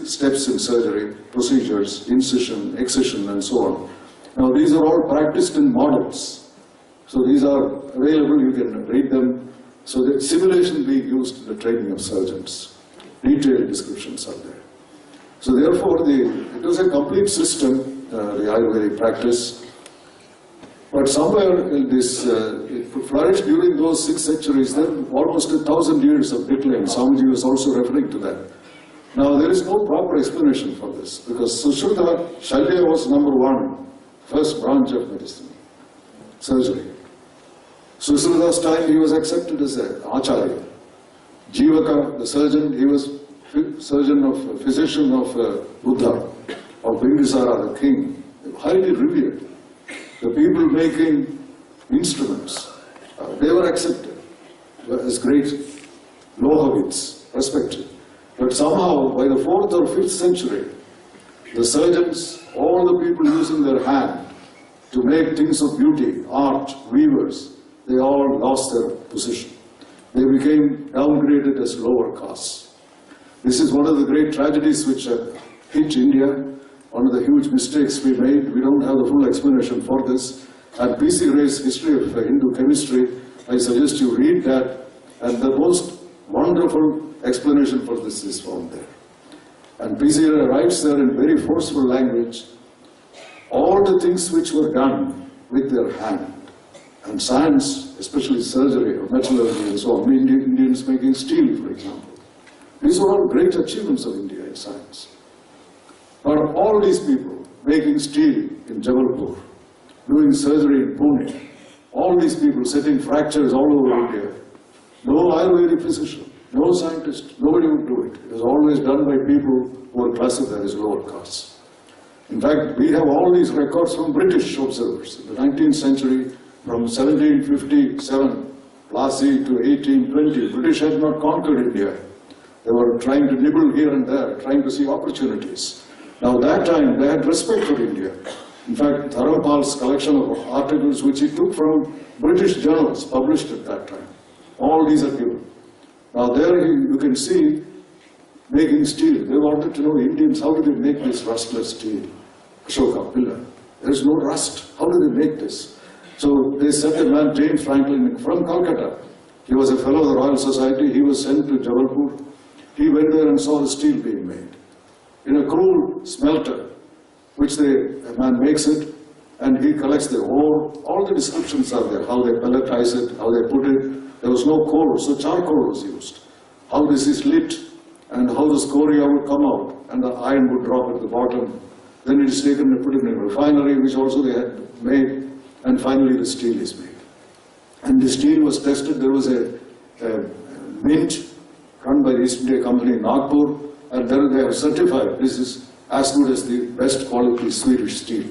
steps in surgery, procedures, incision, excision, and so on. Now these are all practiced in models. So these are available, you can read them. So the simulation being used in the training of surgeons. Detailed descriptions are there. So therefore, it was a complete system, the Ayurvedic practice. But somewhere in this, it flourished during those 6 centuries, then almost 1,000 years of decline. Swamiji was also referring to that. Now there is no proper explanation for this, because Sushruta, Shalya was #1, first branch of medicine, surgery. Sushruta's time he was accepted as an Acharya. Jivaka, the surgeon, he was physician of Buddha, of Bimbisara, the king, highly revered. The people making instruments, they were accepted as great Lohavits, respected. But somehow, by the 4th or 5th century, the surgeons, all the people using their hand to make things of beauty, art, weavers, they all lost their position. They became downgraded as lower castes. This is one of the great tragedies which hit India, one of the huge mistakes we made. We don't have the full explanation for this. And P.C. Ray's History of Hindu Chemistry, I suggest you read that, and the most wonderful explanation for this is found there. And P.C. Ray writes there in very forceful language, all the things which were done with their hand, and science, especially surgery or metallurgy and so on, Indians making steel, for example. These were all great achievements of India in science. But all these people making steel in Jabalpur, doing surgery in Pune, all these people setting fractures all over India, no Ayurvedic physician, no scientist, nobody would do it. It was always done by people who were classified as lower castes. In fact, we have all these records from British observers in the 19th century, from 1757, Plassey to 1820. British had not conquered India. They were trying to nibble here and there, trying to see opportunities. Now that time, they had respect for India. In fact, Dharampal's collection of articles which he took from British journals published at that time, all these are given. Now there you can see making steel. They wanted to know Indians, how do they make this rustless steel? Ashoka pillar. There is no rust. How do they make this? So they sent a man, James Franklin, from Calcutta. He was a fellow of the Royal Society. He was sent to Jabalpur. He went there and saw the steel being made in a crude smelter, which a man makes it, and he collects the ore. All the descriptions are there, how they pelletize it, how they put it. There was no coal, so charcoal was used. How this is lit, and how the scoria would come out, and the iron would drop at the bottom. Then it is taken and put in a refinery, which also they had made, and finally the steel is made. And the steel was tested. There was a mint run by the East India Company in Nagpur, and there they have certified this is as good as the best quality Swedish steel.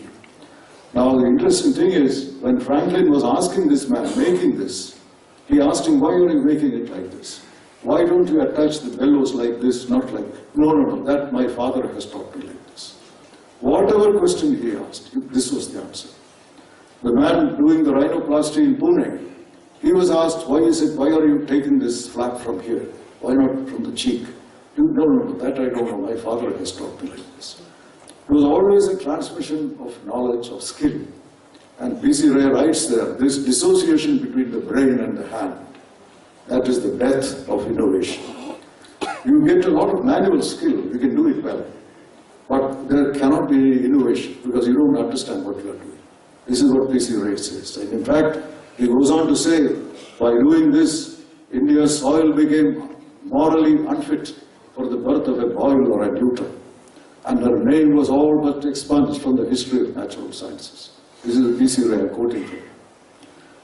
Now the interesting thing is, when Franklin was asking this man, making this, he asked him, why are you making it like this? Why don't you attach the bellows like this, not like, no, that my father has taught me like this. Whatever question he asked, this was the answer. The man doing the rhinoplasty in Pune, he was asked, why are you taking this flap from here? Why not from the cheek? No, that I don't know, my father has taught me like this. It was always a transmission of knowledge, of skill. And P.C. Ray writes there, this dissociation between the brain and the hand, that is the death of innovation. You get a lot of manual skill, you can do it well. But there cannot be any innovation because you don't understand what you are doing. This is what P.C. Ray says. And in fact, he goes on to say, by doing this, India's soil became morally unfit for the birth of a Boyle or a Newton. And her name was all but expunged from the history of natural sciences. This is P.C. Ray quoting from.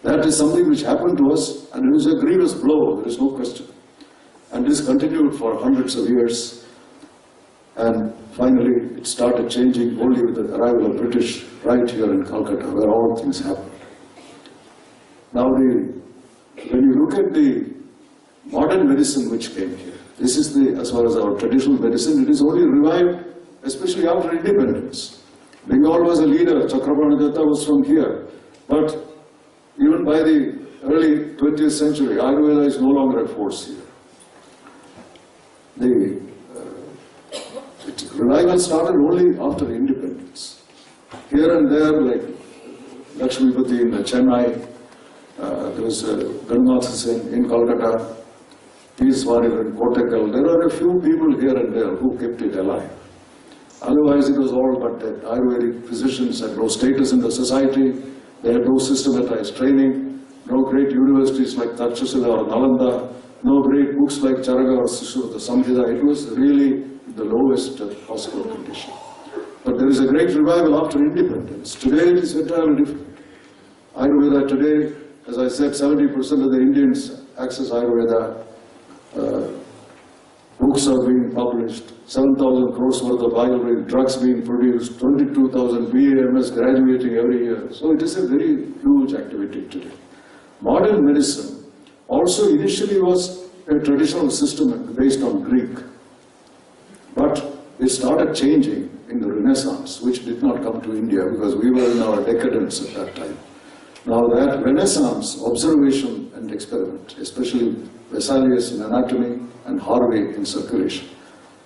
That is something which happened to us, and it was a grievous blow, there is no question. And this continued for hundreds of years. And finally, it started changing only with the arrival of British right here in Calcutta, where all things happened. Now, when you look at the modern medicine which came here, this is as far as our traditional medicine, it is only revived, especially after independence. Bengal was a leader, Chakrabarti Datta was from here. But even by the early 20th century, Ayurveda is no longer a force here. Revival started only after independence. Here and there, like Lakshmipati in Chennai, there was Gannath Singh in Kolkata, Peace Warrior in Kottakkal. There are a few people here and there who kept it alive. Otherwise, it was all but dead. Ayurvedic physicians had no status in the society. They had no systematized training, no great universities like Takshashila or Nalanda, no great books like Charaka or Sushruta Samhita. It was really the lowest possible condition. But there is a great revival after independence. Today it is entirely different. Ayurveda today, as I said, 70% of the Indians access Ayurveda. Books are being published, 7,000 crores worth of Ayurvedic drugs being produced, 22,000 BAMS graduating every year. So it is a very huge activity today. Modern medicine also initially was a traditional system based on Greek. But it started changing in the Renaissance, which did not come to India because we were in our decadence at that time. Now that Renaissance, observation and experiment, especially Vesalius in anatomy and Harvey in circulation,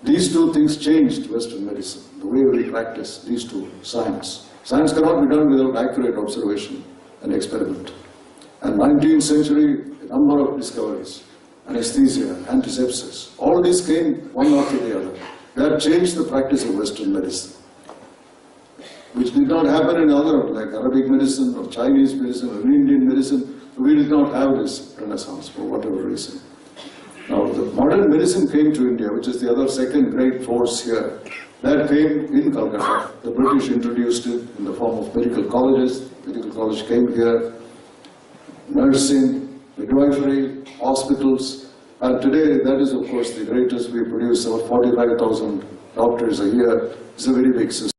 these two things changed Western medicine, the way we practice these two science. Science cannot be done without accurate observation and experiment. And 19th century, a number of discoveries, anesthesia, antisepsis, all these came one after the other. That changed the practice of Western medicine, which did not happen in other, like Arabic medicine or Chinese medicine or Indian medicine. We did not have this Renaissance for whatever reason. Now, the modern medicine came to India, which is the other second great force here. That came in Calcutta. The British introduced it in the form of medical colleges. Medical college came here, nursing, midwifery, hospitals. And today, that is, of course, the greatest. We produce about 45,000 doctors a year. It's a very big system.